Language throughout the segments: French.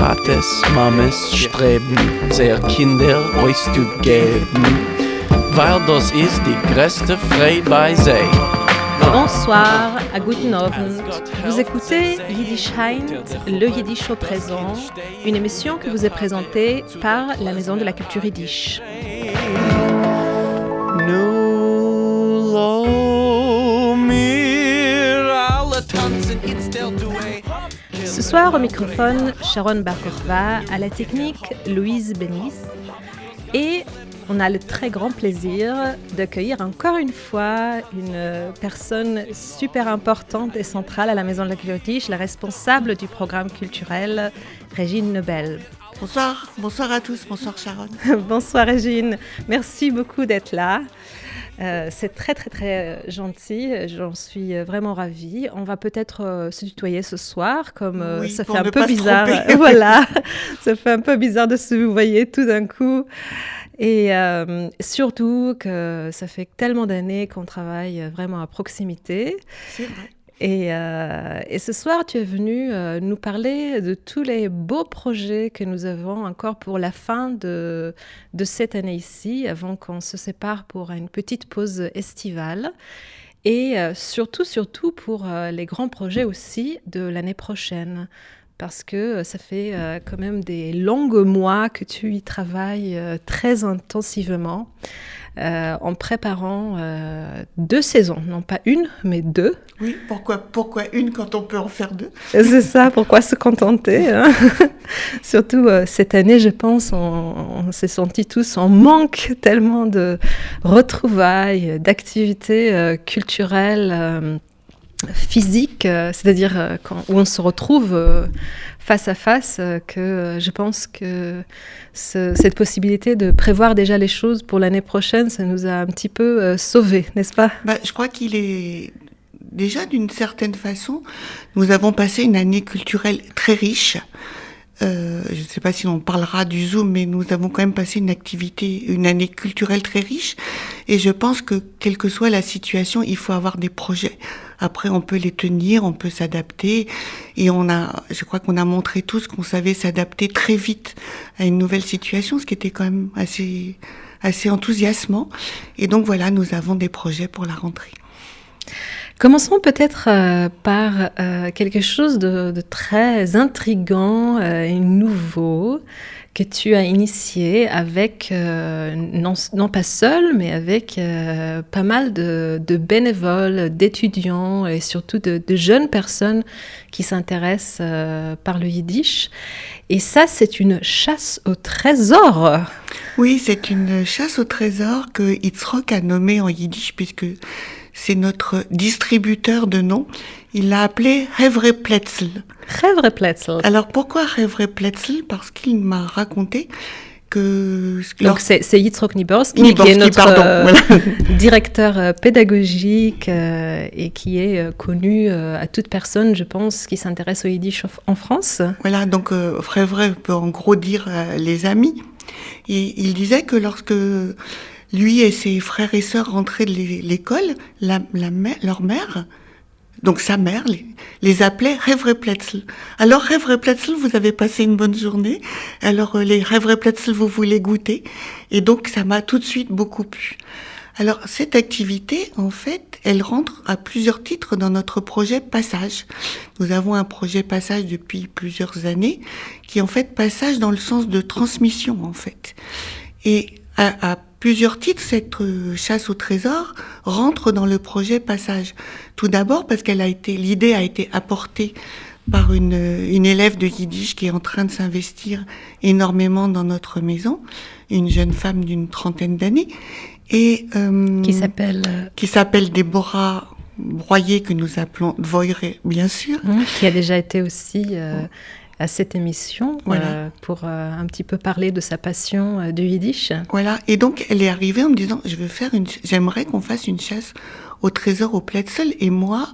Tates, Mames streben, sehr Kinder euch zu geben, weil das ist die größte Freude bei sei. Bonsoir, à Guten Abend. Vous écoutez Yiddish Heint, le Yiddish au présent, une émission qui vous est présentée par la Maison de la Culture Yiddish. Ce soir au microphone, Sharon Bar-Korva, à la technique, Louise Bénis, et on a le très grand plaisir d'accueillir encore une fois une personne super importante et centrale à la Maison de la Culture Yiddish, la responsable du programme culturel, Régine Nebel. Bonsoir à tous, bonsoir Sharon. Bonsoir Régine, merci beaucoup d'être là. C'est très très très gentil, j'en suis vraiment ravie. On va peut-être se tutoyer ce soir, comme oui, ça fait un peu bizarre. Voilà, ça fait un peu bizarre de se voyer tout d'un coup. Et surtout que ça fait tellement d'années qu'on travaille vraiment à proximité. C'est vrai. Et ce soir, tu es venu nous parler de tous les beaux projets que nous avons encore pour la fin de cette année ici, avant qu'on se sépare pour une petite pause estivale. Et surtout pour les grands projets aussi de l'année prochaine. Parce que ça fait quand même des longs mois que tu y travailles très intensivement en préparant 2 saisons, non pas une, mais 2. Oui, pourquoi une quand on peut en faire 2 ? C'est ça, pourquoi se contenter hein. Surtout cette année, je pense, on s'est sentis tous en manque tellement de retrouvailles, d'activités culturelles physique, c'est-à-dire où on se retrouve face à face, que je pense que cette possibilité de prévoir déjà les choses pour l'année prochaine, ça nous a un petit peu sauvés, n'est-ce pas ? Je crois qu'il est déjà d'une certaine façon, nous avons passé une année culturelle très riche. Je ne sais pas si on parlera du Zoom, mais nous avons quand même passé une année culturelle très riche. Et je pense que, quelle que soit la situation, il faut avoir des projets. Après, on peut les tenir, on peut s'adapter. Et je crois qu'on a montré tous qu'on savait s'adapter très vite à une nouvelle situation, ce qui était quand même assez enthousiasmant. Et donc voilà, nous avons des projets pour la rentrée. Commençons peut-être par quelque chose de très intriguant et nouveau que tu as initié avec, non pas seul, mais avec pas mal de bénévoles, d'étudiants et surtout de jeunes personnes qui s'intéressent par le yiddish. Et ça, c'est une chasse au trésor. Oui, c'est une chasse au trésor que Yitzhak a nommée en yiddish, puisque c'est notre distributeur de noms. Il l'a appelé Hevrepletzel. Hevrepletzel. Alors pourquoi Hevrepletzel ? Parce qu'il m'a raconté que... Donc c'est Yitzhak Niborski qui est notre directeur pédagogique et qui est connu à toute personne, je pense, qui s'intéresse au yiddish en France. Voilà, donc Hevre peut en gros dire les amis. Et il disait que lorsque lui et ses frères et sœurs rentraient de l'école, leur mère, donc sa mère, les appelait Hevrepletzel. Alors Hevrepletzel, vous avez passé une bonne journée. Alors les Hevrepletzel, vous voulez goûter. Et donc ça m'a tout de suite beaucoup plu. Alors cette activité, en fait, elle rentre à plusieurs titres dans notre projet Passage. Nous avons un projet Passage depuis plusieurs années, qui est en fait Passage dans le sens de transmission, en fait. Et à plusieurs titres, cette chasse au trésor rentre dans le projet Passage. Tout d'abord parce l'idée a été apportée par une élève de Yiddish qui est en train de s'investir énormément dans notre maison, une jeune femme d'une 30aine d'années, et qui s'appelle Déborah Broyer, que nous appelons Dvoire, bien sûr. Qui a déjà été aussi à cette émission, voilà. Pour un petit peu parler de sa passion du Yiddish. Voilà, et donc elle est arrivée en me disant, j'aimerais qu'on fasse une chasse au trésor au Pletzel, et moi,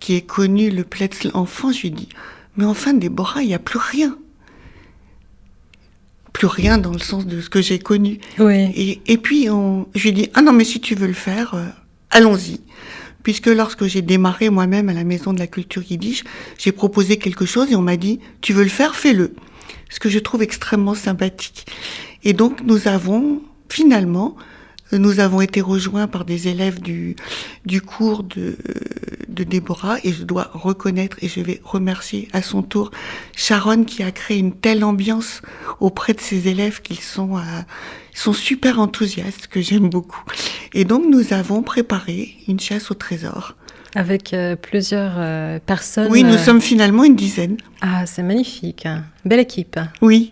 qui ai connu le Pletzel enfant, je lui dis, mais enfin Déborah, il n'y a plus rien. Plus rien dans le sens de ce que j'ai connu. Oui. Et puis, je lui ai dit, ah non, mais si tu veux le faire, allons-y. Puisque lorsque j'ai démarré moi-même à la Maison de la Culture Yiddish, j'ai proposé quelque chose et on m'a dit, tu veux le faire, fais-le. ce que je trouve extrêmement sympathique. Et donc nous avons été rejoints par des élèves du cours de Déborah, et je dois reconnaître, et je vais remercier à son tour Sharon, qui a créé une telle ambiance auprès de ces élèves qu'ils sont super enthousiastes, que j'aime beaucoup. Et donc nous avons préparé une chasse au trésor. Avec plusieurs personnes. Oui, nous sommes finalement une dizaine. Ah, c'est magnifique. Belle équipe. Oui.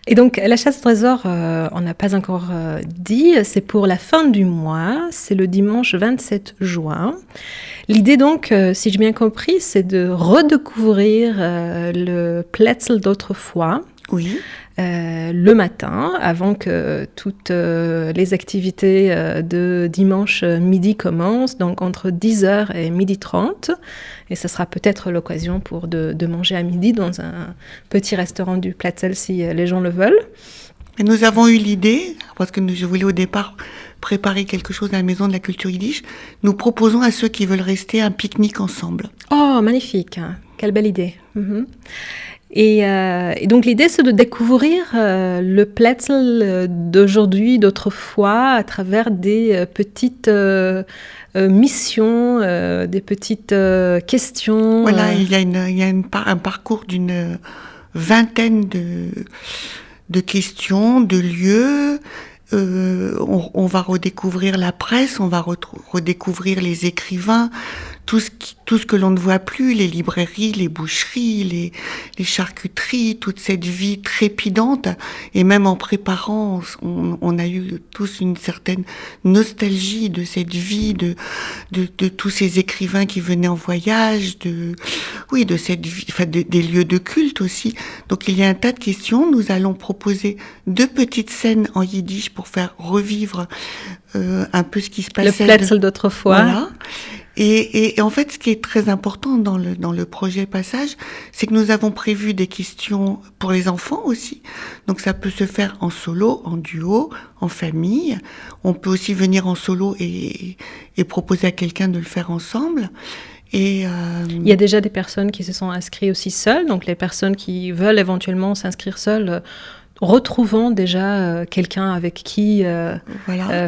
Et donc, la chasse au trésor, on n'a pas encore dit, c'est pour la fin du mois, c'est le dimanche 27 juin. L'idée donc, si j'ai bien compris, c'est de redécouvrir le Plätzl d'autrefois. Oui. Le matin, avant que toutes les activités de dimanche midi commencent, donc entre 10h et 12h30. Et ce sera peut-être l'occasion de manger à midi dans un petit restaurant du Plätzl si les gens le veulent. Et nous avons eu l'idée, parce que je voulais au départ préparer quelque chose à la Maison de la Culture Yiddish, nous proposons à ceux qui veulent rester un pique-nique ensemble. Oh, magnifique! Quelle belle idée! Et donc l'idée, c'est de découvrir le Plätzl d'aujourd'hui, d'autrefois, à travers des petites missions, des petites questions. Voilà, il y a un parcours d'une vingtaine de questions, de lieux. On va redécouvrir la presse, on va redécouvrir les écrivains, tout ce que l'on ne voit plus, les librairies, les boucheries, les charcuteries, toute cette vie trépidante. Et même en préparant, on a eu tous une certaine nostalgie de cette vie, de tous ces écrivains qui venaient en voyage, de cette vie, enfin des lieux de culte aussi. Donc il y a un tas de questions. Nous allons proposer 2 petites scènes en yiddish pour faire revivre un peu ce qui se passait. Le Plätzl d'autrefois. Voilà. Et en fait, ce qui est très important dans le projet Passage, c'est que nous avons prévu des questions pour les enfants aussi. Donc ça peut se faire en solo, en duo, en famille. On peut aussi venir en solo et proposer à quelqu'un de le faire ensemble. Il y a déjà des personnes qui se sont inscrites aussi seules. Donc les personnes qui veulent éventuellement s'inscrire seules, retrouvant déjà quelqu'un avec qui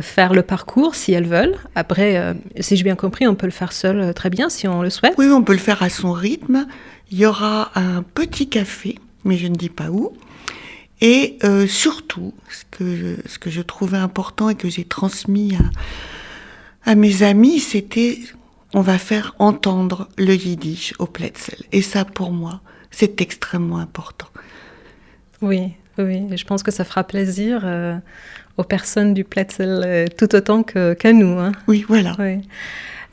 faire le parcours, si elles veulent. Après, si j'ai bien compris, on peut le faire seul très bien, si on le souhaite. Oui, on peut le faire à son rythme. Il y aura un petit café, mais je ne dis pas où. Et surtout, ce que je trouvais important et que j'ai transmis à mes amis, c'était on va faire entendre le yiddish au Plätzl. Et ça, pour moi, c'est extrêmement important. Oui, je pense que ça fera plaisir aux personnes du Plätzl tout autant qu'à nous. Hein. Oui, voilà. Oui.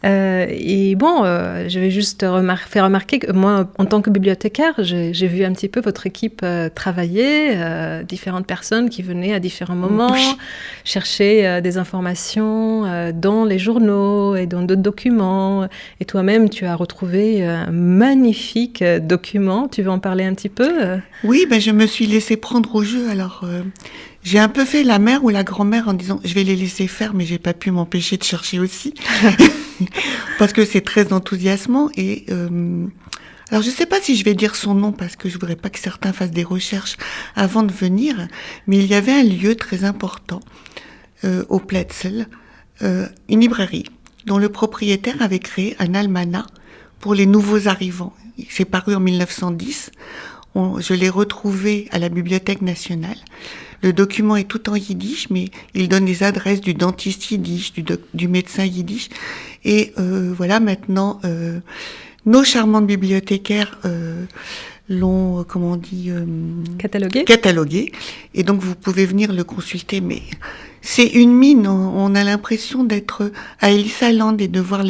Et bon, je vais juste faire remarquer que moi, en tant que bibliothécaire, j'ai vu un petit peu votre équipe travailler, différentes personnes qui venaient à différents moments chercher des informations dans les journaux et dans d'autres documents. Et toi-même, tu as retrouvé un magnifique document. Tu veux en parler un petit peu Oui, je me suis laissée prendre au jeu. Alors, j'ai un peu fait la mère ou la grand-mère en disant je vais les laisser faire, mais j'ai pas pu m'empêcher de chercher aussi. Parce que c'est très enthousiasmant. Et alors je sais pas si je vais dire son nom parce que je voudrais pas que certains fassent des recherches avant de venir, mais il y avait un lieu très important au Plätzl, une librairie dont le propriétaire avait créé un almanach pour les nouveaux arrivants. C'est paru en 1910. Je l'ai retrouvé à la Bibliothèque nationale. Le document est tout en yiddish, mais il donne les adresses du dentiste yiddish, du médecin yiddish. Et voilà, maintenant, nos charmantes bibliothécaires l'ont, catalogué. Et donc, vous pouvez venir le consulter, mais c'est une mine. On a l'impression d'être à Ellis Island et de voir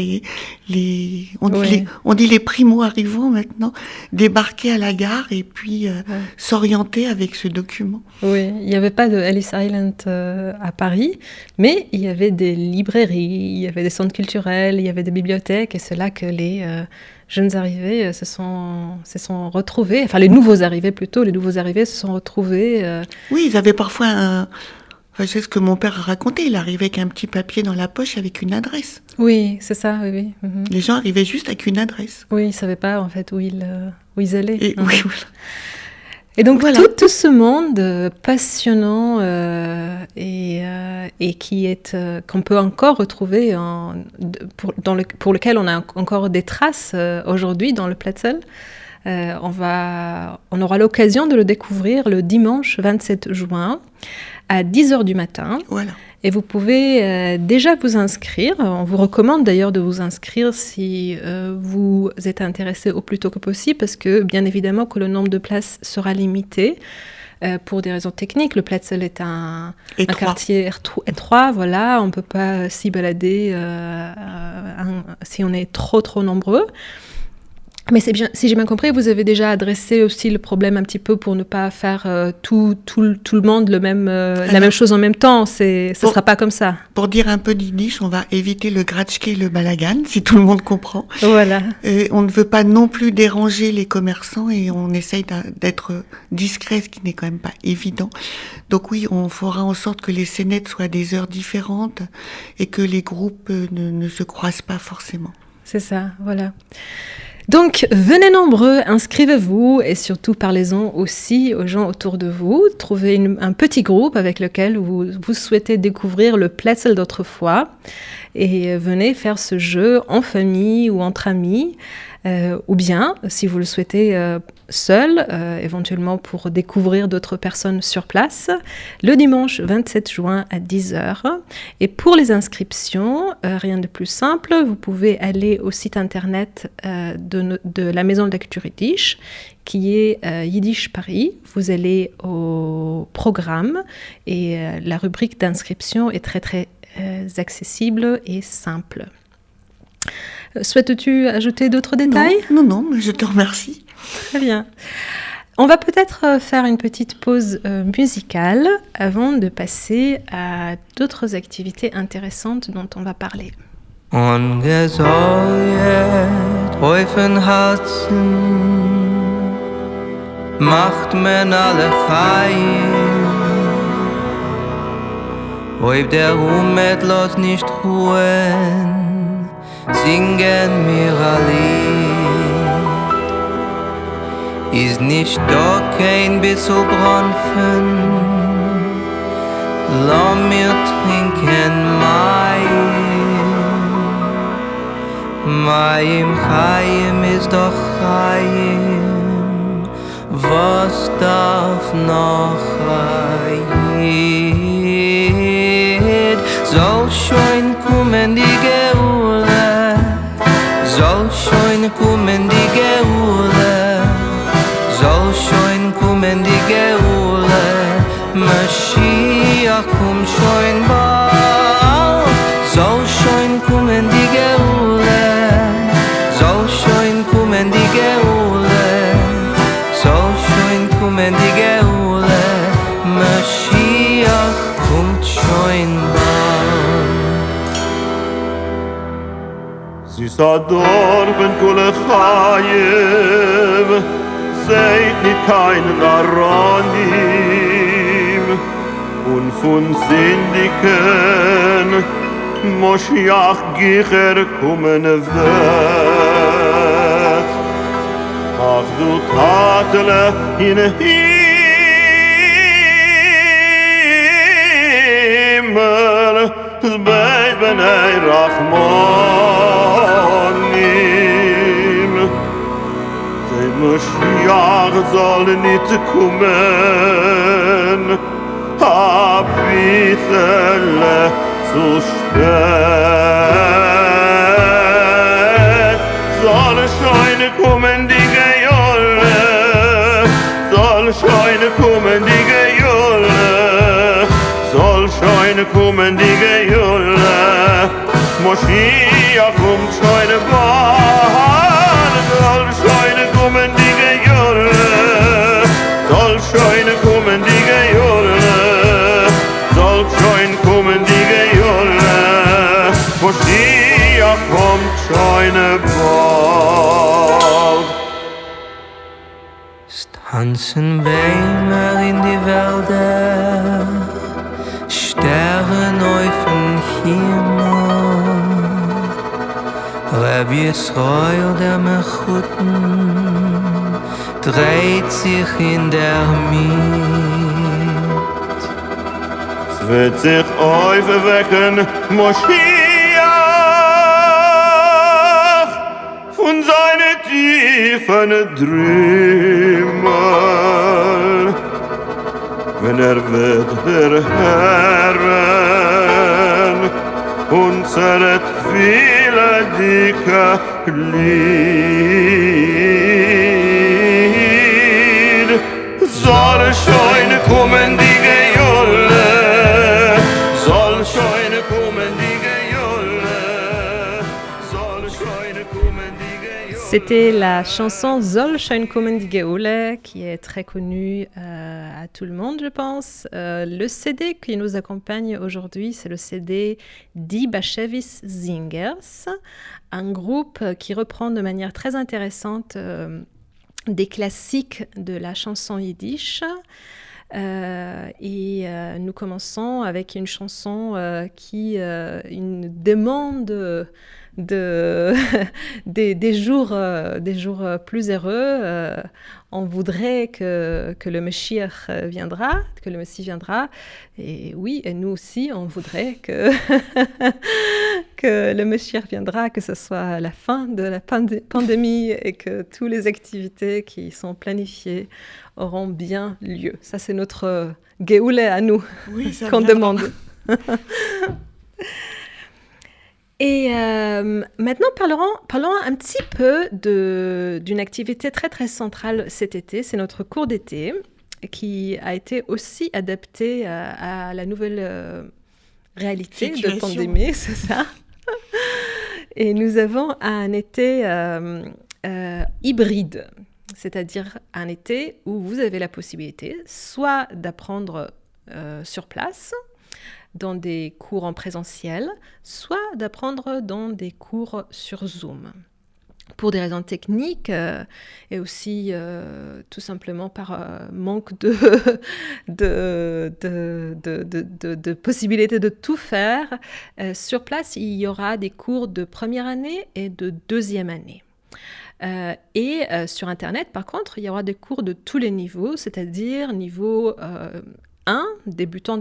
on dit les primo-arrivants maintenant, débarquer à la gare et puis s'orienter avec ce document. Oui, il n'y avait pas de Ellis Island à Paris, mais il y avait des librairies, il y avait des centres culturels, il y avait des bibliothèques, et c'est là que les jeunes arrivés se sont retrouvés, enfin les nouveaux arrivés se sont retrouvés. Oui, ils avaient parfois je sais ce que mon père a raconté, il arrivait avec un petit papier dans la poche avec une adresse. Oui, c'est ça, oui. Mm-hmm. Les gens arrivaient juste avec une adresse. Oui, ils ne savaient pas en fait où ils allaient. Oui, voilà. Et donc Voilà. tout ce monde passionnant et qui est qu'on peut encore retrouver pour lequel on a encore des traces aujourd'hui dans le Platzl, on aura l'occasion de le découvrir le dimanche 27 juin à 10h du matin. Voilà. Et vous pouvez déjà vous inscrire. On vous recommande d'ailleurs de vous inscrire si vous êtes intéressé au plus tôt que possible, parce que bien évidemment que le nombre de places sera limité pour des raisons techniques. Le Platzl est un quartier étroit, voilà. On ne peut pas s'y balader si on est trop nombreux. Mais c'est bien, si j'ai bien compris, vous avez déjà adressé aussi le problème un petit peu pour ne pas faire tout le monde la même chose en même temps. Ce sera pas comme ça. Pour dire un peu d'Yiddish, on va éviter le gratchke et le balagan, si tout le monde comprend. Voilà. On ne veut pas non plus déranger les commerçants et on essaye d'être discret, ce qui n'est quand même pas évident. Donc oui, on fera en sorte que les scénettes soient à des heures différentes et que les groupes ne se croisent pas forcément. C'est ça, voilà. Donc, venez nombreux, inscrivez-vous et surtout parlez-en aussi aux gens autour de vous. Trouvez un petit groupe avec lequel vous souhaitez découvrir le Platzl d'autrefois et venez faire ce jeu en famille ou entre amis. Ou bien, si vous le souhaitez seul, éventuellement pour découvrir d'autres personnes sur place, le dimanche 27 juin à 10h. Et pour les inscriptions, rien de plus simple, vous pouvez aller au site internet de la Maison de la Culture Yiddish, qui est Yiddish Paris. Vous allez au programme et la rubrique d'inscription est très très accessible et simple. Souhaites-tu ajouter d'autres détails ? Non, mais je te remercie. Très bien. On va peut-être faire une petite pause musicale avant de passer à d'autres activités intéressantes dont on va parler. Ungesäuert auf den Herzen macht man alle Chaim. Ob der Rumet los nicht ruhen, singen mir ein Lied. Ist nicht da kein bisschen Bronfen, lass mir trinken Maim Chaim ist doch Chaim, was darf noch Chaim? Soll schon kommen die Geule, soll schon kommen die Geule, soll schon kommen die Geule, Mashiach kommt schon bald, soll schon kommen die Geule, soll schon kommen die Geule, soll schon kommen die Geule, Mashiach kommt schon bald. Sie Sador ben kol Chayev, seid nicht keinen Aranim, und von Syndiken Moshiach Gicher kommen wird. Ach du Tatele in Himmel, Zbeit B'nai Rachmanim. Der Moshiach soll nicht kommen, a bisschen zu spät. Soll schon kommen die Gejolle, soll schon kommen die Gejolle, soll schon kommen die Gejolle. Moshiach kommt schon bald, soll schon kommen die Gejolle, soll schon kommen die Gejolle, soll schon kommen die Gejolle. Moshiach kommt schon bald. Tanzen Weimer in die Wälder, Sterne auf den Himmel. Rabbi Yisrael der Mechuten dreht sich in der Miet. Es wird sich aufwecken, Moschiach, von seinen tiefen Trümmern. Wenn wird der Herren unsere viele dicke Lied. Soll schon kommen die Gejolle, soll schon kommen die Gejolle, soll schon kommen die Gejolle. C'était la chanson Soll schon kommen die Geole qui est très connue à tout le monde, je pense. Le CD qui nous accompagne aujourd'hui, c'est le CD Die Bashevis Singers, un groupe qui reprend de manière très intéressante des classiques de la chanson yiddish. Nous commençons avec une chanson qui une demande des jours plus heureux. On voudrait que le Messie viendra, et oui, et nous aussi, on voudrait que le Messie viendra, que ce soit la fin de la pandémie et que toutes les activités qui sont planifiées auront bien lieu. Ça, c'est notre Geoule à nous, Oui, ça qu'on viendra. demande. Et maintenant, parlons un petit peu d'une activité très, très centrale cet été. C'est notre cours d'été qui a été aussi adapté à la nouvelle réalité de Situation. pandémie, c'est ça. Et nous avons un été hybride, c'est-à-dire un été où vous avez la possibilité soit d'apprendre sur place, dans des cours en présentiel, soit d'apprendre dans des cours sur Zoom. Pour des raisons techniques et aussi tout simplement par manque de possibilité de tout faire, sur place, il y aura des cours de première année et de deuxième année. Sur Internet, par contre, il y aura des cours de tous les niveaux, c'est-à-dire niveau 1, débutant,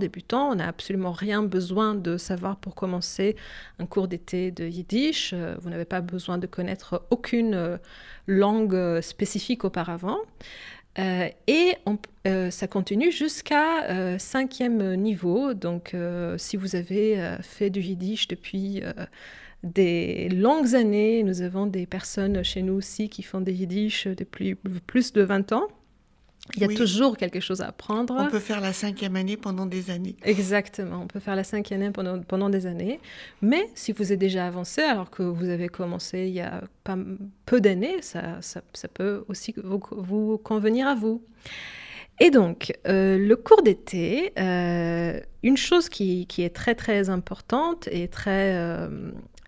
on n'a absolument rien besoin de savoir pour commencer un cours d'été de yiddish. Vous n'avez pas besoin de connaître aucune langue spécifique auparavant. Ça continue jusqu'à 5e niveau. Donc, si vous avez fait du yiddish depuis des longues années, nous avons des personnes chez nous aussi qui font des yiddish depuis plus de 20 ans. Il y a Oui. toujours quelque chose à apprendre. On peut faire la 5e année pendant des années. Exactement, on peut faire la 5e année pendant des années. Mais si vous êtes déjà avancé, alors que vous avez commencé il y a pas peu d'années, ça peut aussi vous convenir à vous. Et donc, le cours d'été, une chose qui est très très importante et très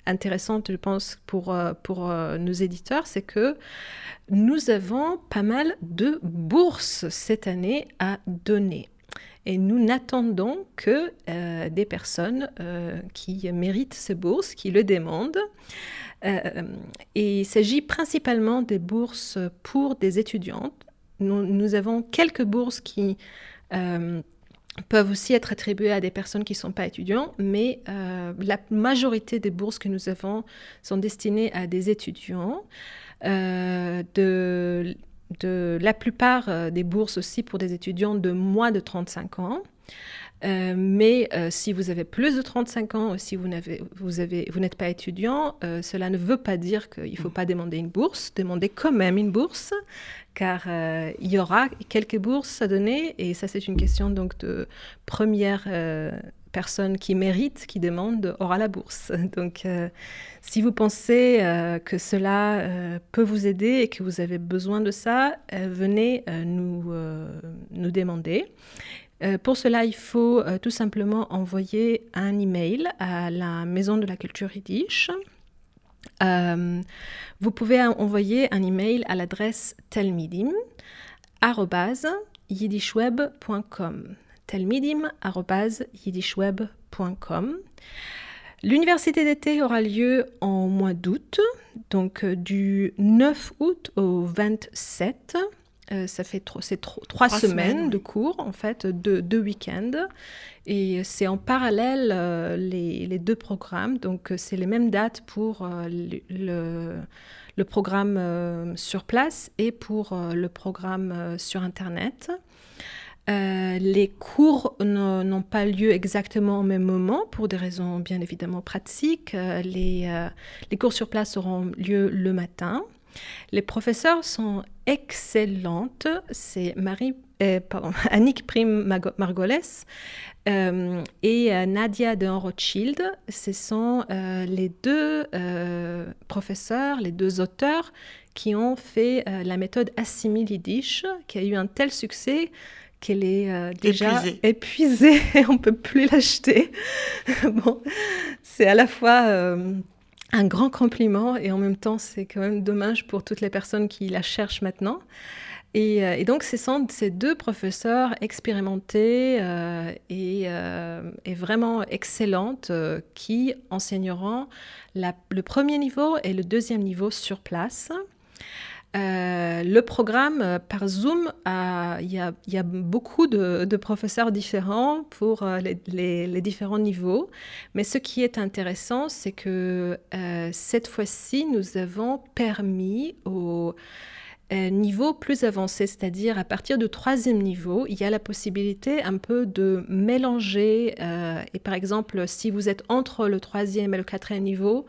intéressante, je pense, pour nos éditeurs, c'est que nous avons pas mal de bourses cette année à donner. Et nous n'attendons que des personnes qui méritent ces bourses, qui le demandent. Et il s'agit principalement des bourses pour des étudiantes. Nous avons quelques bourses qui peuvent aussi être attribuées à des personnes qui ne sont pas étudiants, mais la majorité des bourses que nous avons sont destinées à des étudiants. La plupart des bourses aussi pour des étudiants de moins de 35 ans. Mais si vous avez plus de 35 ans ou si vous n'êtes pas étudiant, cela ne veut pas dire qu'il ne faut pas demander une bourse. Demandez quand même une bourse, car il y aura quelques bourses à donner. Et ça, c'est une question donc, de première personne qui mérite, qui demande, aura la bourse. Donc, si vous pensez que cela peut vous aider et que vous avez besoin de ça, venez nous demander. Pour cela, il faut tout simplement envoyer un email à la Maison de la Culture Yiddish. Vous pouvez envoyer un email à l'adresse telmidim@yiddishweb.com. telmidim@yiddishweb.com. L'université d'été aura lieu en mois d'août, donc du 9 août au 27. Ça fait trois semaines de oui. cours, en fait, deux week-ends. Et c'est en parallèle les deux programmes. Donc, c'est les mêmes dates pour le programme sur place et pour le programme sur Internet. Les cours n'ont pas lieu exactement au même moment pour des raisons bien évidemment pratiques. Les cours sur place auront lieu le matin. Les professeurs sont excellentes. C'est Annick Prim-Margolès et Nadia de Rothschild. Ce sont les deux professeurs, les deux auteurs qui ont fait la méthode Assimil Yiddish, qui a eu un tel succès qu'elle est déjà épuisée et on ne peut plus l'acheter. Bon, c'est à la fois un grand compliment et en même temps, c'est quand même dommage pour toutes les personnes qui la cherchent maintenant. Et donc, ce sont ces deux professeurs expérimentés et vraiment excellentes qui enseigneront le premier niveau et le deuxième niveau sur place. Le programme par Zoom, il y a beaucoup de professeurs différents pour les différents niveaux. Mais ce qui est intéressant, c'est que cette fois-ci, nous avons permis aux niveau plus avancé, c'est-à-dire à partir du troisième niveau, il y a la possibilité un peu de mélanger. Et par exemple, si vous êtes entre le troisième et le quatrième niveau,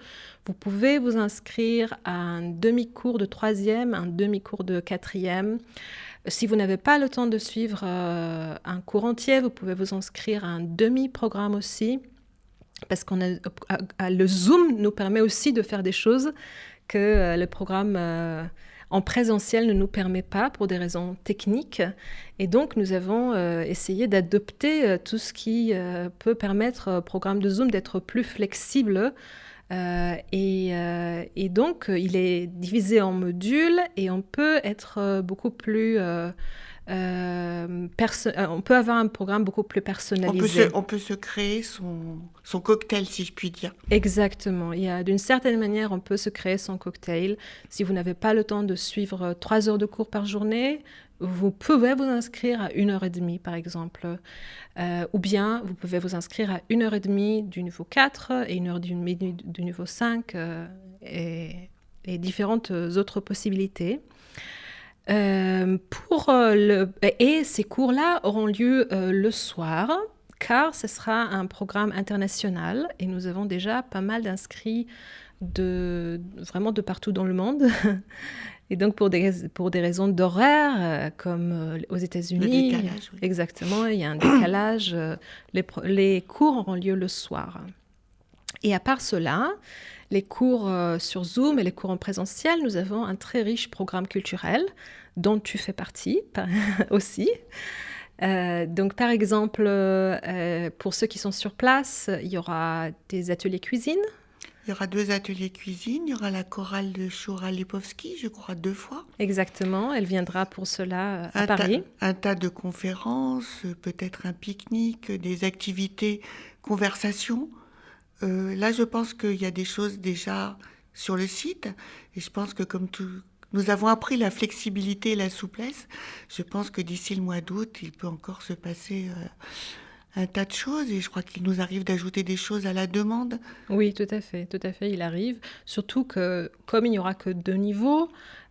vous pouvez vous inscrire à un demi-cours de troisième, un demi-cours de quatrième. Si vous n'avez pas le temps de suivre un cours entier, vous pouvez vous inscrire à un demi-programme aussi, parce que le Zoom nous permet aussi de faire des choses que le programme en présentiel ne nous permet pas pour des raisons techniques. Et donc, nous avons essayé d'adopter tout ce qui peut permettre au programme de Zoom d'être plus flexible. Et donc, il est divisé en modules et on peut être beaucoup plus... on peut avoir un programme beaucoup plus personnalisé. On peut se créer son cocktail, si je puis dire. Exactement. D'une certaine manière, on peut se créer son cocktail. Si vous n'avez pas le temps de suivre 3 heures de cours par journée, vous pouvez vous inscrire à 1h30, par exemple. Ou bien, vous pouvez vous inscrire à 1h30 du niveau 4 et 1h30 du niveau 5 et différentes autres possibilités. Et ces cours-là auront lieu le soir, car ce sera un programme international et nous avons déjà pas mal d'inscrits vraiment de partout dans le monde. Et donc pour des raisons d'horaire, comme aux États-Unis, le décalage, oui. Exactement, il y a un décalage. Les cours auront lieu le soir. Et à part cela, les cours sur Zoom et les cours en présentiel, nous avons un très riche programme culturel dont tu fais partie aussi. Donc, par exemple, pour ceux qui sont sur place, il y aura des ateliers cuisine. Il y aura 2 ateliers cuisine, il y aura la chorale de Shura Lipovski, je crois 2 fois. Exactement, elle viendra pour cela à Paris. Un tas de conférences, peut-être un pique-nique, des activités, conversations. Là, je pense qu'il y a des choses déjà sur le site. Et je pense que comme nous avons appris la flexibilité et la souplesse, je pense que d'ici le mois d'août, il peut encore se passer un tas de choses. Et je crois qu'il nous arrive d'ajouter des choses à la demande. Oui, tout à fait, il arrive. Surtout que comme il n'y aura que 2 niveaux,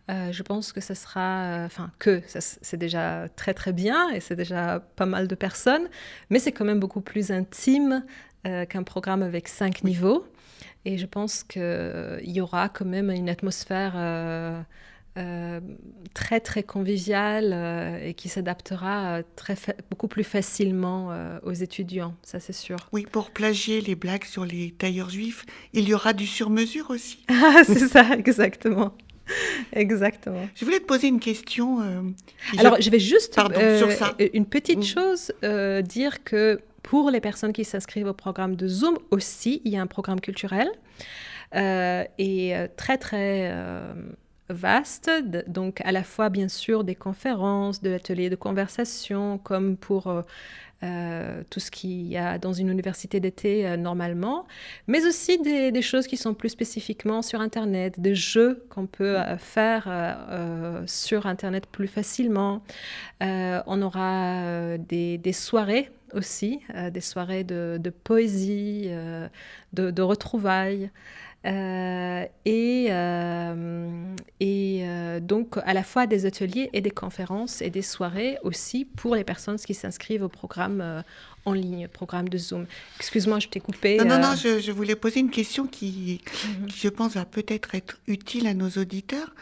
je pense que ça sera... c'est déjà très très bien et c'est déjà pas mal de personnes. Mais c'est quand même beaucoup plus intime qu'un programme avec 5 niveaux. Et je pense qu'il y aura quand même une atmosphère très, très conviviale et qui s'adaptera beaucoup plus facilement aux étudiants, ça c'est sûr. Oui, pour plagier les blagues sur les tailleurs juifs, il y aura du sur-mesure aussi. Ah, c'est ça, exactement. Exactement. Je voulais te poser une question. Alors, je vais juste, sur ça. Une petite chose, dire que pour les personnes qui s'inscrivent au programme de Zoom aussi, il y a un programme culturel et très, très vaste, donc à la fois bien sûr des conférences, de l'atelier de conversation, comme pour tout ce qu'il y a dans une université d'été normalement, mais aussi des choses qui sont plus spécifiquement sur Internet, des jeux qu'on peut faire sur Internet plus facilement. On aura des soirées aussi, des soirées de poésie, de retrouvailles. Donc à la fois des ateliers et des conférences et des soirées aussi pour les personnes qui s'inscrivent au programme en ligne, programme de Zoom. Excuse-moi, je t'ai coupé. Non, je voulais poser une question qui, je pense, va peut-être être utile à nos auditeurs.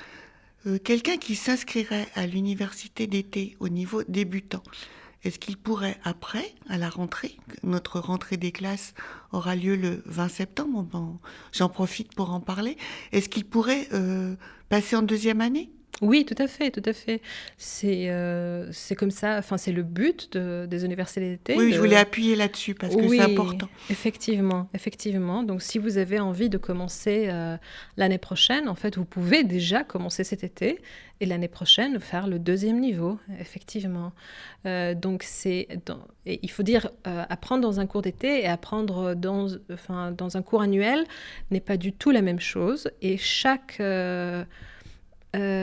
Quelqu'un qui s'inscrirait à l'université d'été au niveau débutant, est-ce qu'il pourrait, après, à la rentrée, notre rentrée des classes aura lieu le 20 septembre, bon, j'en profite pour en parler, est-ce qu'il pourrait passer en deuxième année ? Oui, tout à fait, tout à fait. C'est comme ça, enfin c'est le but des universités d'été. Oui, je voulais appuyer là-dessus parce que c'est important. Effectivement, effectivement. Donc si vous avez envie de commencer l'année prochaine, en fait, vous pouvez déjà commencer cet été et l'année prochaine faire le deuxième niveau, effectivement. Donc et il faut dire, apprendre dans un cours d'été et apprendre dans un cours annuel n'est pas du tout la même chose et chaque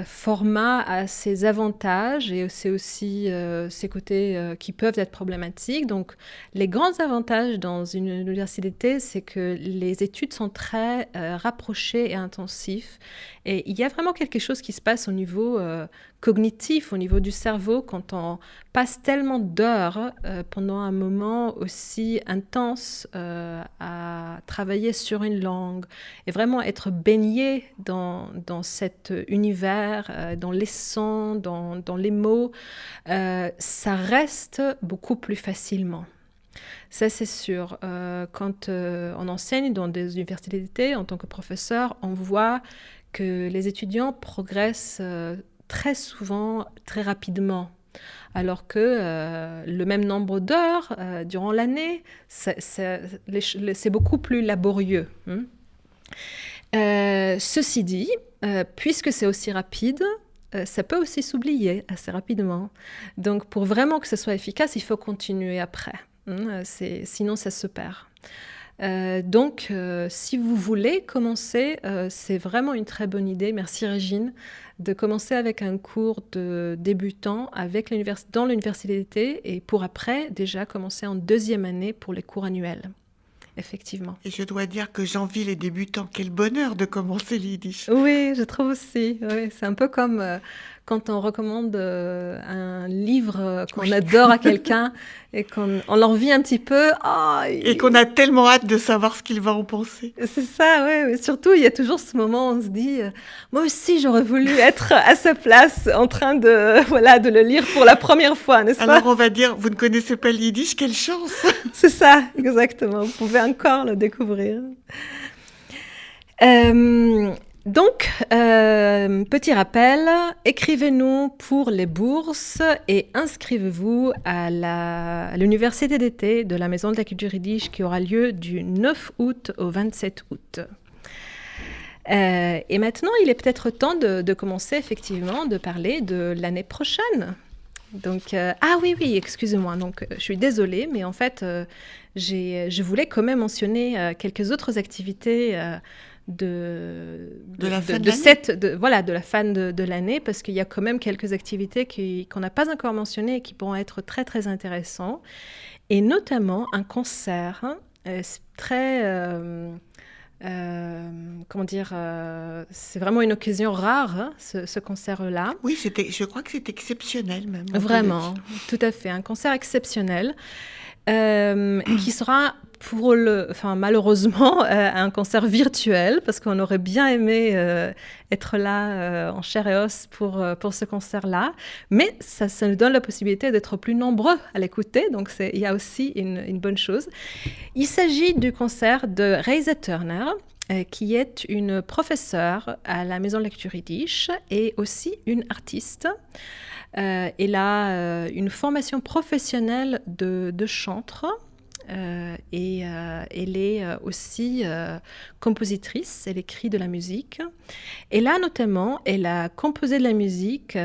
format a ses avantages et c'est aussi ses côtés qui peuvent être problématiques. Donc, les grands avantages dans une université d'été, c'est que les études sont très rapprochées et intensives. Et il y a vraiment quelque chose qui se passe au niveau cognitif, au niveau du cerveau, quand on passe tellement d'heures pendant un moment aussi intense à travailler sur une langue et vraiment être baigné dans cet univers, dans les sons, dans les mots, ça reste beaucoup plus facilement. Ça, c'est sûr. Quand on enseigne dans des universités d'été, en tant que professeur, on voit que les étudiants progressent très souvent, très rapidement. Alors que le même nombre d'heures durant l'année, c'est beaucoup plus laborieux. Ceci dit, puisque c'est aussi rapide, ça peut aussi s'oublier assez rapidement. Donc, pour vraiment que ce soit efficace, il faut continuer après. Sinon, ça se perd. Donc, si vous voulez commencer, c'est vraiment une très bonne idée. Merci Régine, de commencer avec un cours de débutant dans l'université d'été et pour après, déjà commencer en deuxième année pour les cours annuels. Effectivement. Et je dois dire que j'envie les débutants. Quel bonheur de commencer le yiddish. Oui, je trouve aussi. Oui, c'est un peu comme quand on recommande un livre qu'on adore à quelqu'un et qu'on l'envie un petit peu. Et qu'on a tellement hâte de savoir ce qu'il va en penser. C'est ça, oui. Surtout, il y a toujours ce moment où on se dit moi aussi, j'aurais voulu être à sa place en train de le lire pour la première fois, n'est-ce pas ? Alors, on va dire, vous ne connaissez pas le yiddish, quelle chance. C'est ça, exactement. Vous pouvez encore le découvrir. Donc, petit rappel, écrivez-nous pour les bourses et inscrivez-vous à l'université d'été de la Maison de la Culture Yiddish qui aura lieu du 9 août au 27 août. Et maintenant, il est peut-être temps de commencer effectivement de parler de l'année prochaine. Donc, oui, excusez-moi. Donc, je suis désolée, mais en fait, je voulais quand même mentionner quelques autres activités de la fin de l'année, parce qu'il y a quand même quelques activités qu'on n'a pas encore mentionnées et qui pourront être très, très intéressantes. Et notamment un concert très... c'est vraiment une occasion rare, ce concert-là. Oui, je crois que c'est exceptionnel même. Vraiment, tout à fait, un concert exceptionnel qui sera malheureusement un concert virtuel parce qu'on aurait bien aimé être là en chair et os pour ce concert-là, mais ça nous donne la possibilité d'être plus nombreux à l'écouter, donc il y a aussi une bonne chose. Il s'agit du concert de Reisa Turner, qui est une professeure à la Maison de la Culture Yiddish et aussi une artiste. Elle a une formation professionnelle de chantre. et elle est aussi compositrice, elle écrit de la musique. Et là, notamment, elle a composé de la musique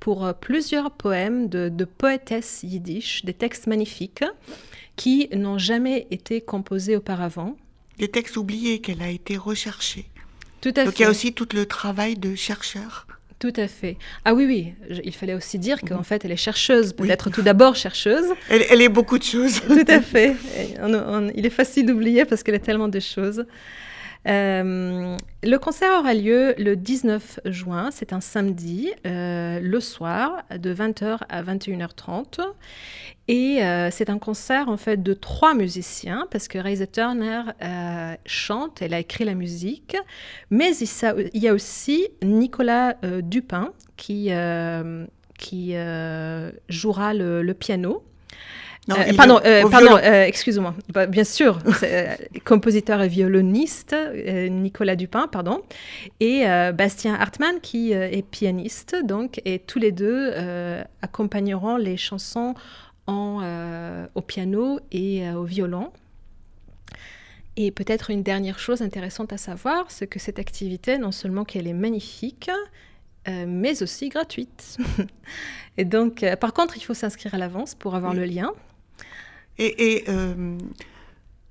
pour plusieurs poèmes de poétesses yiddish, des textes magnifiques qui n'ont jamais été composés auparavant. Des textes oubliés qu'elle a été recherchée. Tout à fait. Donc il y a aussi tout le travail de chercheur. Tout à fait. Ah oui, il fallait aussi dire qu'en fait, elle est chercheuse, peut-être tout d'abord chercheuse. Elle est beaucoup de choses. Tout à fait. Il est facile d'oublier parce qu'elle est tellement de choses. Le concert aura lieu le 19 juin, c'est un samedi, le soir, de 20h à 21h30. Et c'est un concert en fait de 3 musiciens, parce que Reise Turner chante, elle a écrit la musique, mais il y a aussi Nicolas Dupin qui jouera le piano. Non, Excuse-moi. Bien sûr, compositeur et violoniste, Nicolas Dupin, pardon, et Bastien Hartmann qui est pianiste, donc, et tous les deux accompagneront les chansons au piano et au violon. Et peut-être une dernière chose intéressante à savoir, c'est que cette activité, non seulement qu'elle est magnifique, mais aussi gratuite. Et donc, par contre, il faut s'inscrire à l'avance pour avoir le lien. Et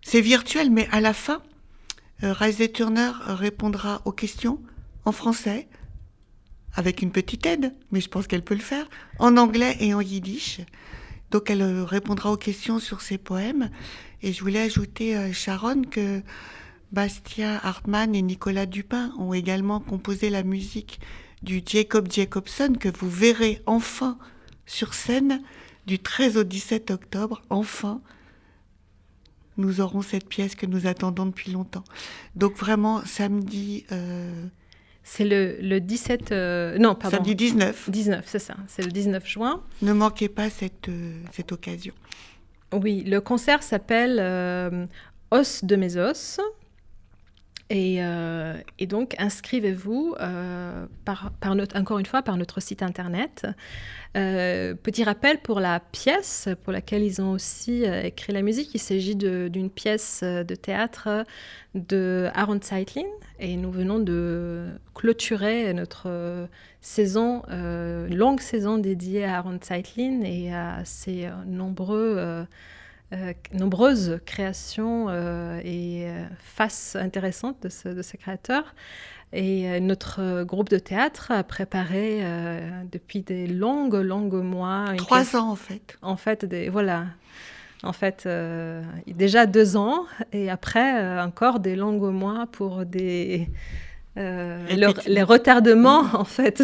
c'est virtuel, mais à la fin, Reise Turner répondra aux questions en français, avec une petite aide, mais je pense qu'elle peut le faire, en anglais et en yiddish. Donc elle répondra aux questions sur ses poèmes. Et je voulais ajouter, Sharon, que Bastien Hartmann et Nicolas Dupin ont également composé la musique du Jacob Jacobson, que vous verrez enfin sur scène du 13 au 17 octobre. Enfin, nous aurons cette pièce que nous attendons depuis longtemps. Donc vraiment, samedi... C'est le 17... non, pardon. Samedi 19. 19, c'est ça. C'est le 19 juin. Ne manquez pas cette occasion. Oui, le concert s'appelle Os de mes os. Et donc, inscrivez-vous encore une fois par notre site internet. Petit rappel pour la pièce pour laquelle ils ont aussi écrit la musique. Il s'agit d'une pièce de théâtre de Aaron Zeitlin. Et nous venons de clôturer notre longue saison dédiée à Aaron Zeitlin et à ses nombreuses créations et faces intéressantes de ce créateur. Et notre groupe de théâtre a préparé depuis des longues mois... 3 ans, en fait. En fait, déjà 2 ans, et après, encore des longues mois pour les retardements, en fait,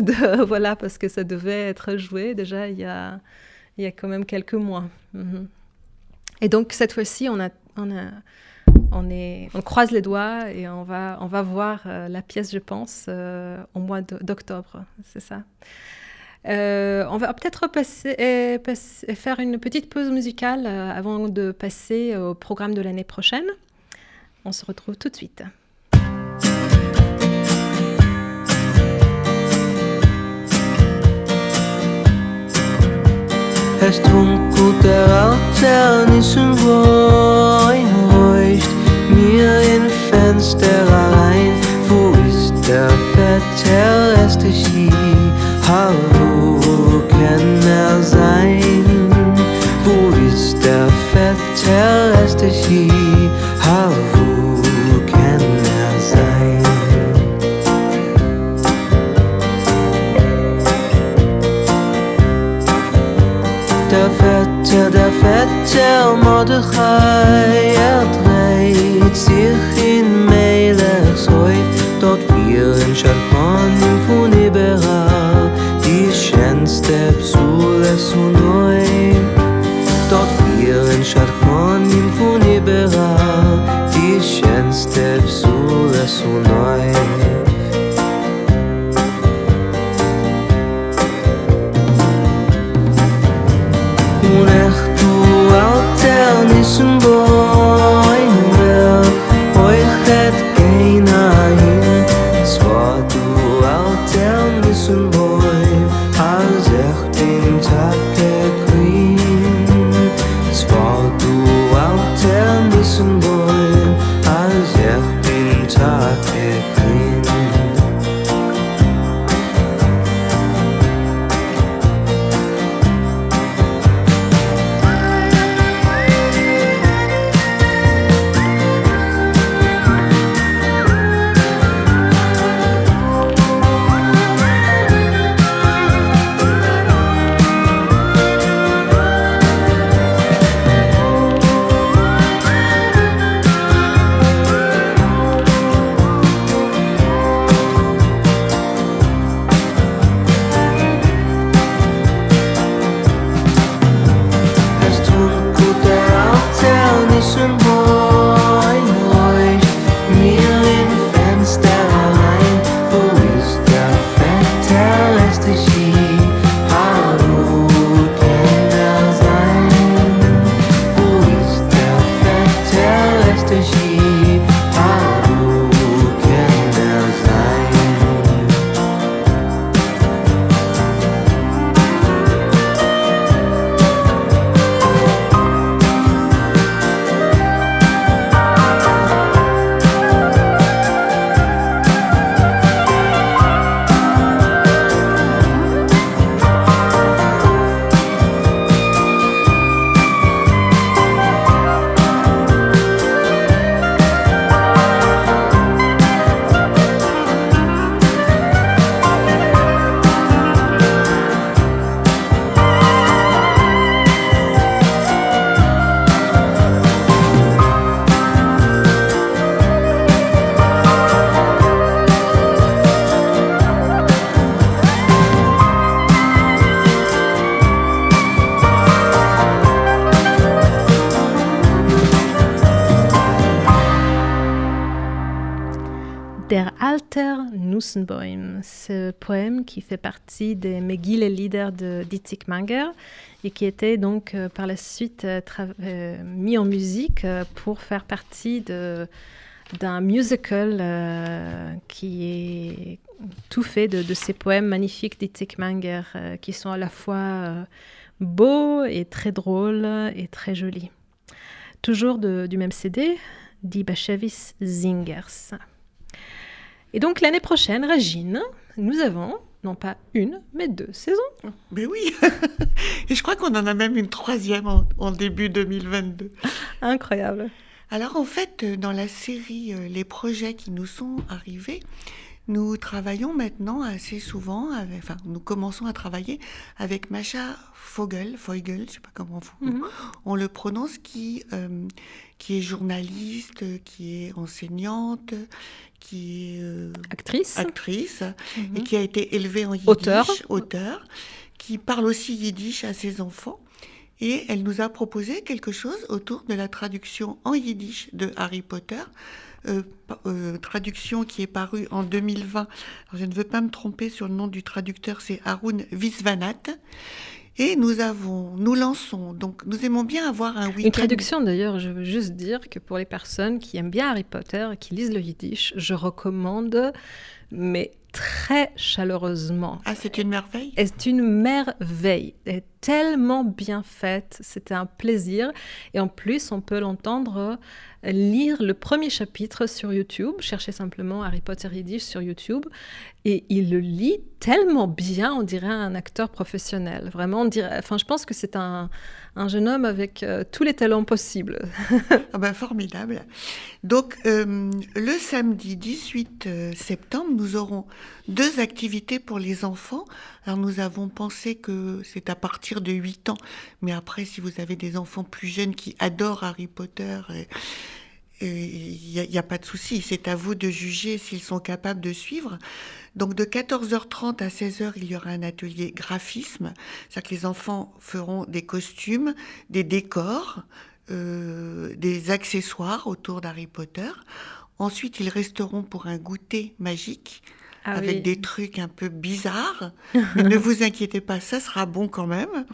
parce que ça devait être joué déjà il y a quand même quelques mois. Mm-hmm. Et donc, cette fois-ci, on croise les doigts et on va voir la pièce, je pense, au mois d'octobre. C'est ça. On va peut-être faire une petite pause musicale avant de passer au programme de l'année prochaine. On se retrouve tout de suite. Es dunkelt der Alternissen leucht mir in Fenster rein. Wo ist der Vetter Estechi? Wo kann sein? Wo ist der Vetter Estechi? Wo kann sein? Der Vetter Mordechai, dreht sich in Melechs Häuf. Dort viren Schalchonim von Ibera, die schönste Psule zu neu. Dort viren Schalchonim von Ibera, die schönste Psule zu neu. Nissen boin wer euch het keiner hin. Zwar du alter Nissen boy, als echt den Tag gekriegt. Alter Nussenbäum, ce poème qui fait partie des Megille-Lieder de Dietrich Manger et qui était donc par la suite mis en musique pour faire partie d'un musical qui est tout fait de ces poèmes magnifiques d'Dietrich Manger qui sont à la fois beaux et très drôles et très jolis. Toujours du même CD, Die Bashevis Singers. Et donc l'année prochaine, Régine, nous avons non pas une, mais 2 saisons. Mais oui. Et je crois qu'on en a même une 3e en début 2022. Incroyable. Alors en fait, dans la série Les projets qui nous sont arrivés, nous travaillons maintenant assez souvent, nous commençons à travailler avec Masha Fogel, je ne sais pas comment on le prononce, qui est journaliste, qui est enseignante, qui est actrice et qui a été élevée en yiddish, auteur, qui parle aussi yiddish à ses enfants. Et elle nous a proposé quelque chose autour de la traduction en yiddish de Harry Potter, traduction qui est parue en 2020. Alors, je ne veux pas me tromper sur le nom du traducteur, c'est Arun Visvanat. Et nous lançons, donc nous aimons bien avoir un week-end. Une traduction d'ailleurs, je veux juste dire que pour les personnes qui aiment bien Harry Potter et qui lisent le yiddish, je recommande, mais très chaleureusement. Ah, c'est une merveille ? C'est une merveille. Elle est tellement bien faite, c'était un plaisir. Et en plus, on peut l'entendre lire le premier chapitre sur YouTube. Cherchez simplement Harry Potter Yiddish sur YouTube. Et il le lit tellement bien, on dirait un acteur professionnel. Vraiment, je pense que c'est un jeune homme avec tous les talents possibles. Ah ben, formidable. Donc, le samedi 18 septembre, nous aurons 2 activités pour les enfants. Alors, nous avons pensé que c'est à partir de 8 ans. Mais après, si vous avez des enfants plus jeunes qui adorent Harry Potter... il n'y a pas de souci, c'est à vous de juger s'ils sont capables de suivre. Donc de 14h30 à 16h, il y aura un atelier graphisme, c'est-à-dire que les enfants feront des costumes, des décors, des accessoires autour d'Harry Potter. Ensuite, ils resteront pour un goûter magique avec des trucs un peu bizarres. Mais ne vous inquiétez pas, ça sera bon quand même.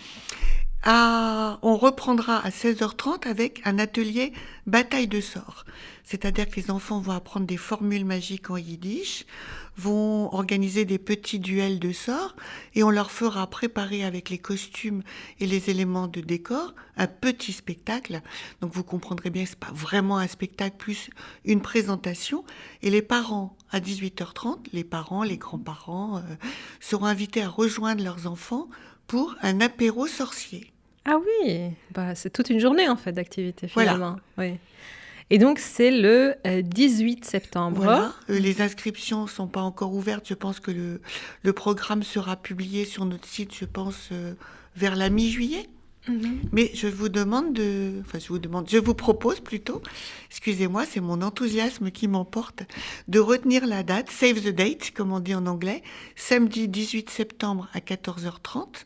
On reprendra à 16h30 avec un atelier bataille de sorts. C'est-à-dire que les enfants vont apprendre des formules magiques en yiddish, vont organiser des petits duels de sorts et on leur fera préparer avec les costumes et les éléments de décor un petit spectacle. Donc vous comprendrez bien que ce n'est pas vraiment un spectacle, plus une présentation. Et les parents, à 18h30, les parents, les grands-parents seront invités à rejoindre leurs enfants pour un apéro sorcier. Ah oui, c'est toute une journée en fait d'activité finalement. Voilà. Oui. Et donc c'est le 18 septembre. Voilà, les inscriptions ne sont pas encore ouvertes. Je pense que le programme sera publié sur notre site, vers la mi-juillet. Mais je vous propose plutôt, excusez-moi, c'est mon enthousiasme qui m'emporte, de retenir la date, save the date, comme on dit en anglais, samedi 18 septembre à 14h30,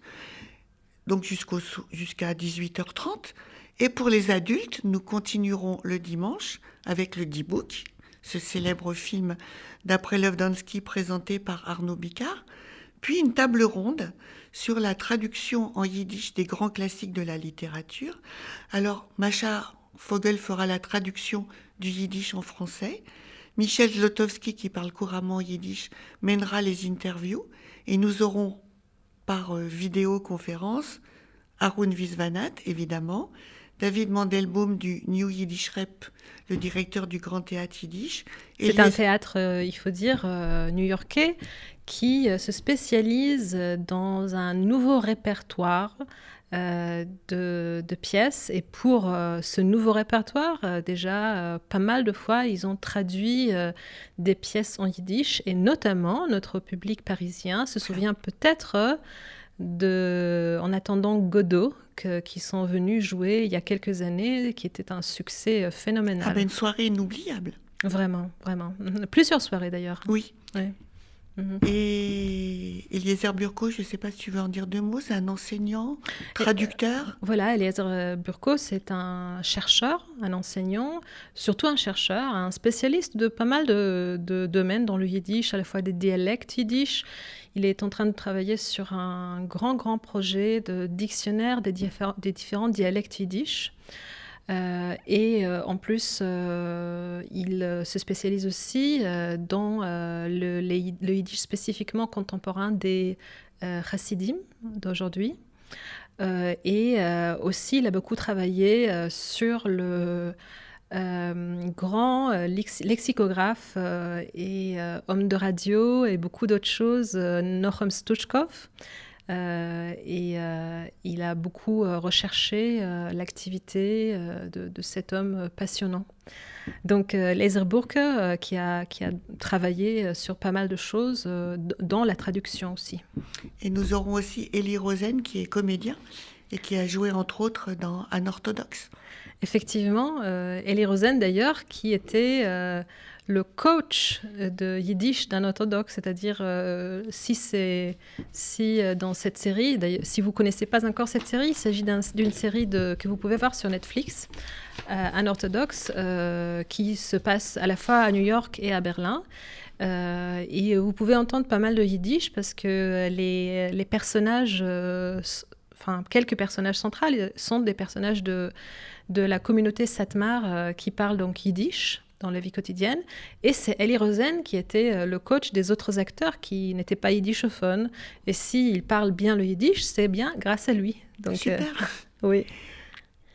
donc jusqu'à 18h30. Et pour les adultes, nous continuerons le dimanche avec le D-Book, ce célèbre film d'après Lovdansky présenté par Arnaud Bicard, puis une table ronde sur la traduction en yiddish des grands classiques de la littérature. Alors, Masha Fogel fera la traduction du yiddish en français. Michel Zlotowski, qui parle couramment yiddish, mènera les interviews. Et nous aurons, par vidéoconférence, Arun Visvanat, évidemment, David Mandelbaum du New Yiddish Rep, le directeur du Grand Théâtre Yiddish. C'est un théâtre, il faut dire, new-yorkais, qui se spécialise dans un nouveau répertoire de pièces. Et pour ce nouveau répertoire, déjà, pas mal de fois, ils ont traduit des pièces en yiddish. Et notamment, notre public parisien se souvient peut-être En attendant Godot, qui sont venus jouer il y a quelques années, qui était un succès phénoménal. Ah ben une soirée inoubliable. Vraiment, vraiment. Plusieurs soirées d'ailleurs. Oui. Ouais. Et Eliezer Burko, je ne sais pas si tu veux en dire 2 mots, c'est un enseignant, traducteur. Voilà, Eliezer Burko, c'est un chercheur, un enseignant, surtout un chercheur, un spécialiste de pas mal de domaines dans le yiddish, à la fois des dialectes yiddish. Il est en train de travailler sur un grand projet de dictionnaire des différents dialectes yiddish. En plus, il se spécialise aussi dans le yiddish spécifiquement contemporain des chassidim d'aujourd'hui. Aussi, il a beaucoup travaillé sur le grand lexicographe et homme de radio et beaucoup d'autres choses, Nochem Stuchkov. Il a beaucoup recherché l'activité de cet homme passionnant. Donc, Eliezer Burko, qui a travaillé sur pas mal de choses, dans la traduction aussi. Et nous aurons aussi Eli Rosen, qui est comédien et qui a joué, entre autres, dans Unorthodox. Effectivement, Eli Rosen, d'ailleurs, qui était le coach de Yiddish d'Unorthodox, c'est-à-dire si dans cette série, si vous ne connaissez pas encore cette série, il s'agit d'une série que vous pouvez voir sur Netflix, Unorthodox, qui se passe à la fois à New York et à Berlin. Et vous pouvez entendre pas mal de Yiddish parce que les personnages, quelques personnages centraux sont des personnages de la communauté Satmar qui parlent donc Yiddish dans la vie quotidienne. Et c'est Eli Rosen qui était le coach des autres acteurs qui n'étaient pas yiddishophones. Et s'ils parlent bien le yiddish, c'est bien grâce à lui. Donc, super. Oui.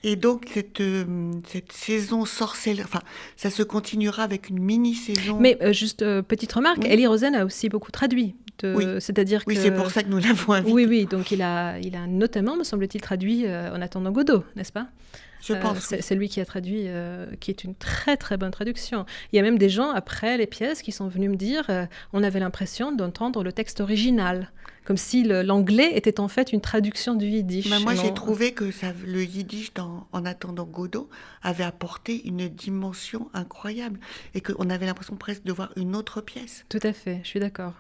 Et donc, cette saison sorcellerie, ça se continuera avec une mini-saison. Mais juste petite remarque, Eli Rosen a aussi beaucoup traduit. C'est-à-dire oui, que... c'est pour ça que nous l'avons invité. Oui, donc il a notamment, me semble-t-il, traduit En attendant Godot, n'est-ce pas ? Je pense. C'est lui qui a traduit, qui est une très très bonne traduction. Il y a même des gens après les pièces qui sont venus me dire on avait l'impression d'entendre le texte original, comme si l'anglais était en fait une traduction du yiddish. Moi, j'ai trouvé que le yiddish En attendant Godot avait apporté une dimension incroyable et qu'on avait l'impression presque de voir une autre pièce. Tout à fait, je suis d'accord.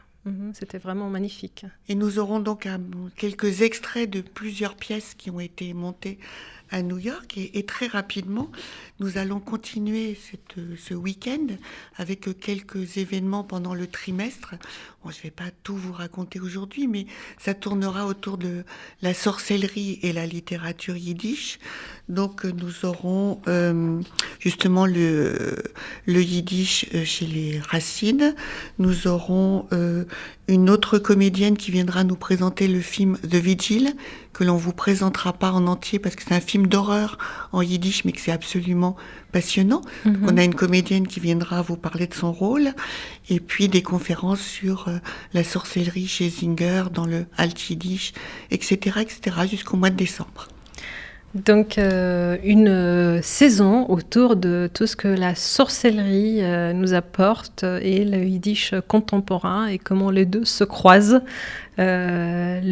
C'était vraiment magnifique. Et nous aurons donc quelques extraits de plusieurs pièces qui ont été montées à New York et très rapidement, nous allons continuer ce week-end avec quelques événements pendant le trimestre. Bon, je ne vais pas tout vous raconter aujourd'hui, mais ça tournera autour de la sorcellerie et la littérature yiddish. Donc nous aurons justement le yiddish chez les Racines. Nous aurons une autre comédienne qui viendra nous présenter le film The Vigil, que l'on vous présentera pas en entier parce que c'est un film d'horreur en yiddish, mais que c'est absolument passionnant. Donc, on a une comédienne qui viendra vous parler de son rôle, et puis des conférences sur la sorcellerie chez Singer, dans le Alt Yiddish, etc., jusqu'au mois de décembre. Donc, une saison autour de tout ce que la sorcellerie nous apporte et le yiddish contemporain et comment les deux se croisent. Les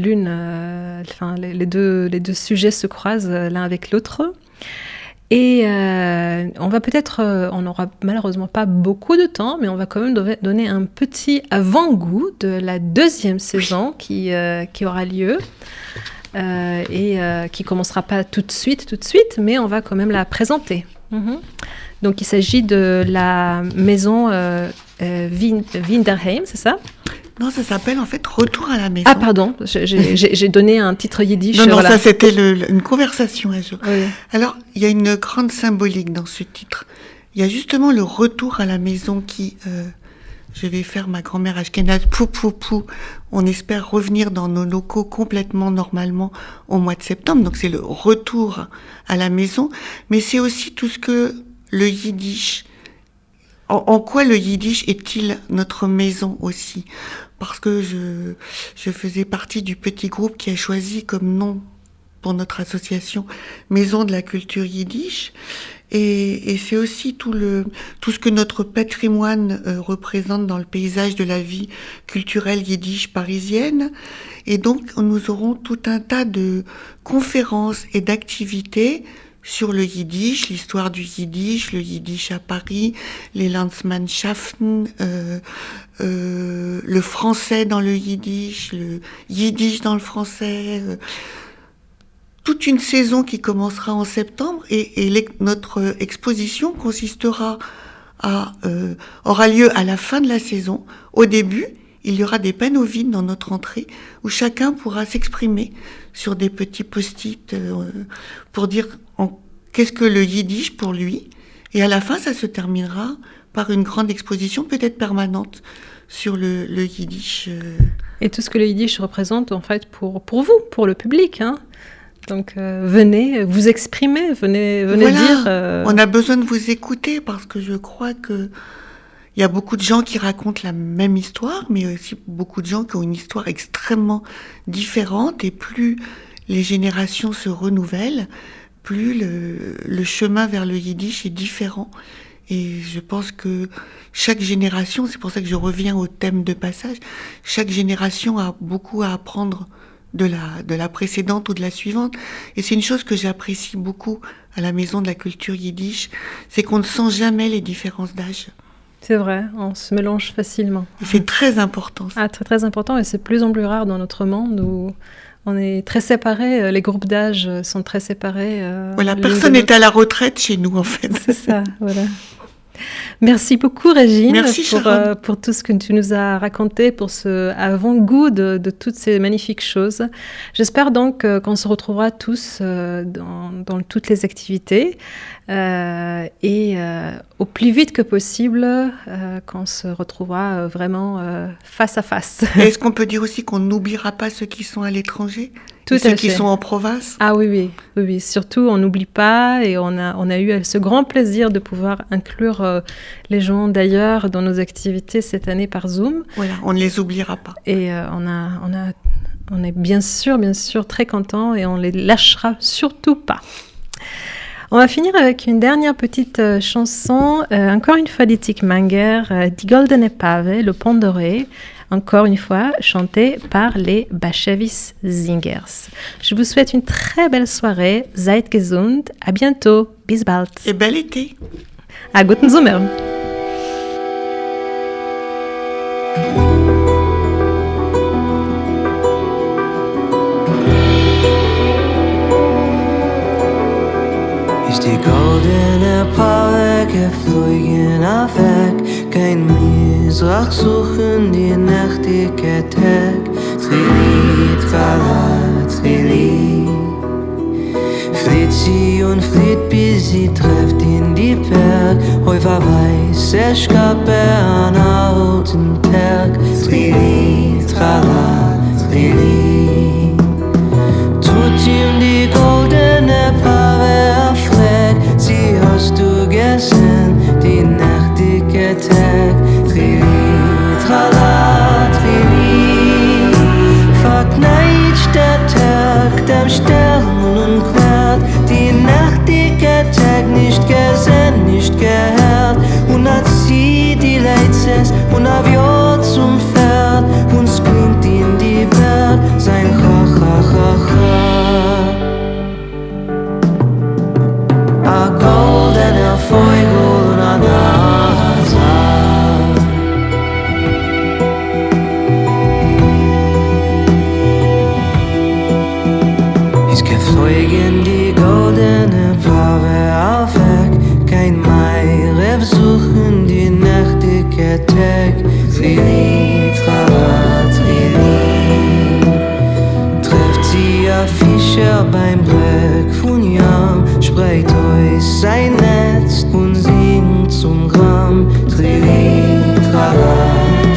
deux sujets se croisent l'un avec l'autre. Et on n'aura malheureusement pas beaucoup de temps, mais on va quand même donner un petit avant-goût de la deuxième saison qui aura lieu. Qui commencera pas tout de suite, mais on va quand même la présenter. Donc il s'agit de la maison Winderheim, c'est ça ? Non, ça s'appelle en fait Retour à la maison. Ah pardon, j'ai donné un titre yiddish. Non, voilà. Ça c'était une conversation un jour. Oui. Alors il y a une grande symbolique dans ce titre. Il y a justement le retour à la maison qui... je vais faire ma grand-mère ashkénaze, pou. On espère revenir dans nos locaux complètement normalement au mois de septembre. Donc c'est le retour à la maison. Mais c'est aussi tout ce que le yiddish... En quoi le yiddish est-il notre maison aussi ? Parce que je faisais partie du petit groupe qui a choisi comme nom pour notre association Maison de la culture yiddish. Et c'est aussi tout ce que notre patrimoine représente dans le paysage de la vie culturelle yiddish parisienne. Et donc, nous aurons tout un tas de conférences et d'activités sur le yiddish, l'histoire du yiddish, le yiddish à Paris, les Landsmannschaften, le français dans le yiddish dans le français, toute une saison qui commencera en septembre et notre exposition aura lieu à la fin de la saison. Au début, il y aura des panneaux vides dans notre entrée où chacun pourra s'exprimer sur des petits post-it pour dire qu'est-ce que le yiddish pour lui. Et à la fin, ça se terminera par une grande exposition, peut-être permanente, sur le yiddish. Et tout ce que le yiddish représente, en fait, pour vous, pour le public, hein. Donc, venez vous exprimer, venez voilà. dire... On a besoin de vous écouter parce que je crois que il y a beaucoup de gens qui racontent la même histoire, mais aussi beaucoup de gens qui ont une histoire extrêmement différente. Et plus les générations se renouvellent, plus le chemin vers le yiddish est différent. Et je pense que chaque génération, c'est pour ça que je reviens au thème de passage, chaque génération a beaucoup à apprendre de la précédente ou de la suivante. Et c'est une chose que j'apprécie beaucoup à la Maison de la Culture Yiddish, c'est qu'on ne sent jamais les différences d'âge. C'est vrai, on se mélange facilement. Et c'est très important. Ça. Ah, très très important, et c'est de plus en plus rare dans notre monde où on est très séparés, les groupes d'âge sont très séparés. Voilà, personne n'est à la retraite chez nous en fait. C'est ça, voilà. Merci beaucoup Régine. Merci, pour tout ce que tu nous as raconté, pour ce avant-goût de toutes ces magnifiques choses. J'espère donc qu'on se retrouvera tous dans toutes les activités et au plus vite que possible qu'on se retrouvera vraiment face à face. Et est-ce qu'on peut dire aussi qu'on n'oubliera pas ceux qui sont à l'étranger ? Tout à ceux fait. Qui sont en province. Ah oui. Surtout, on n'oublie pas et on a eu ce grand plaisir de pouvoir inclure les gens d'ailleurs dans nos activités cette année par Zoom. Voilà, on ne les oubliera pas. Et on est bien sûr très contents et on les lâchera surtout pas. On va finir avec une dernière petite chanson, encore une fois d'Itik Manger, Die Goldene Pave, le pont doré. Encore une fois, chanté par les Bashevis Singers. Je vous souhaite une très belle soirée. Seid gesund. À bientôt. Bis bald. Et bel été. À guten Sommer. Ist die goldene Paare geflogen weg, kein Mizrach suchen die nächtige Tag. Trili, trala, trili. Flieht sie und flieht, bis sie trifft in die Berg. Häufer weiß, es gab an alten Tag. Trili, trala, trili. Tut ihm die goldene Paare Fleck, sie hast du gesehen, die nächtige Tag. Trili, trala, trili. Verkneitscht der Tag dem Stern und klärt, die nächtige Tag nicht gesehen, nicht gehört. Und hat sie die Leitzes und auf Jod zum Pferd, uns klingt in die Berg sein Ha-ha-ha-ha. A goldener Vogel und a Nase. Ist geflogen die goldene Pave weg, kein Mairev suchen die nächtige Tag. Trili, trala, trili. Trefft sie a Fischer beim Blick von Jam, spreit euch sein Netz und singt zum Gramm. Trili, trala,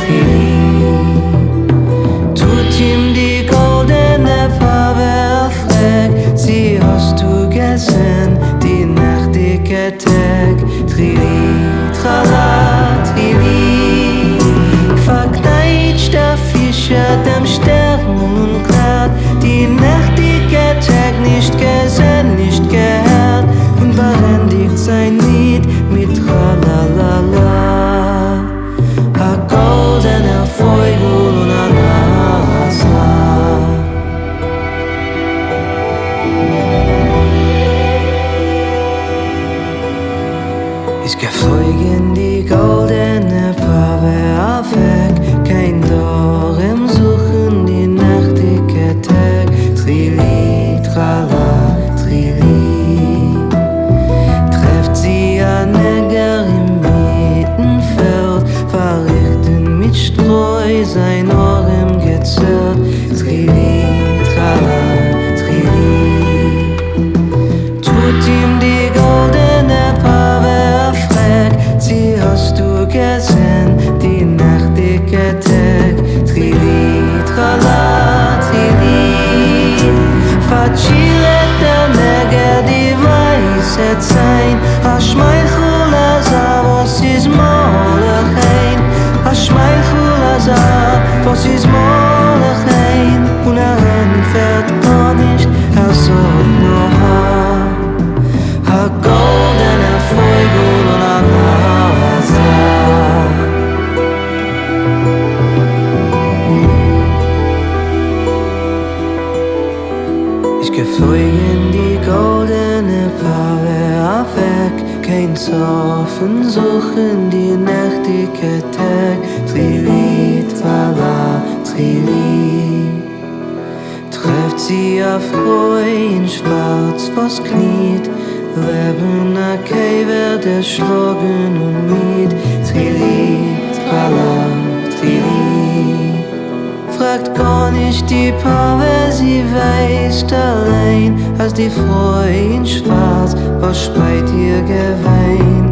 trili. Tut ihm die goldene Farbe Fleck, sie hast du gesehen, die nächtige Tag. Trili, trala, trili. Verkneitscht der Fischer dem Stern und klärt, die nächtige Tag nicht gesehen, nicht gehört, und beendigt sein Lied mit Tralalala. A goldener Vogel und a Nase. geflogen die goldene Farbe weg, kein Tor im Suchen, die nächtige Tag, Trili, Trala, Trili. Trefft sie ein Neger im Mittenfeld, verrichten mit Streu sein Ohr im Gezert, Trili, Trala, Trili. Tut ihm die goldene Farbe weg, sie hast du gesehen, die nächtige Tag, Trili, Trala, Trili. Verziert der Neger die weiße Zein, a Schmeichel was ist Molechein, a Schmeichel was ist Molechein. Und fährt gar nicht, sollt nur a goldener Vogel und a Wasser. Ich geflogen die goldene Farbe weg, kein Zoffen suchen die nächtige Tag, Trili, Trala, Trili. Trefft sie auf Freu in Schwarz, was kniet, Leben a Käfer, der schlagen und miet, Trili, Trala, Trili. Fragt gar nicht die Paare, sie weiß allein, als die Freu in Schwarz, was speit ihr Gewein.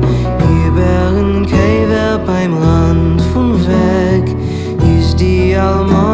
Über den Käfer beim Rand von weg, ist die Alma